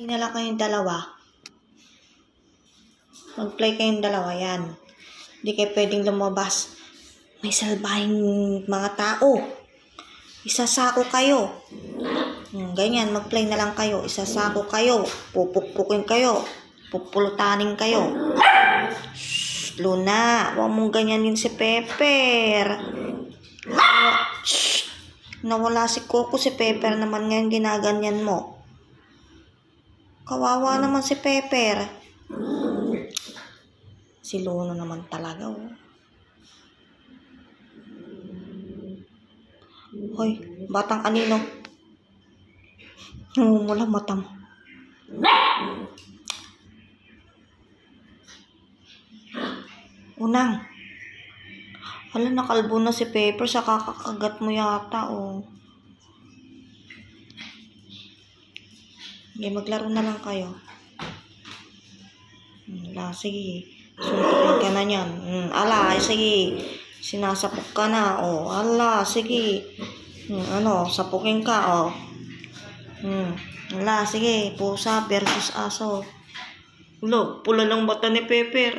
Play na lang kayong dalawa. Mag-play kayong dalawa, yan. Hindi kayo pwedeng lumabas. May salbahing mga tao. Isasako kayo. Ganyan, mag-play na lang kayo. Isasako kayo. Pupukpukin kayo. Pupulutanin kayo. Shhh, Luna, huwag mong ganyanin si Pepper. Shhh, nawala si Coco, si Pepper naman ngayon ginaganyan mo. Kawawa naman si Pepper. Si Luna naman talaga, oh. Hoy, batang kanino? Namumula mata mo. Unang. Hala, nakalbo na si Pepper sa kakakagat mo yata, oh. Okay, maglaro na lang kayo. Ala, sige. Suntukin ka na yan. Ala, sige. Sinasapok ka na, oh. Ala, sige. Sapukin ka, oh. Ala, sige. Pusa versus aso. Ulo, pula lang mata ni Pepper.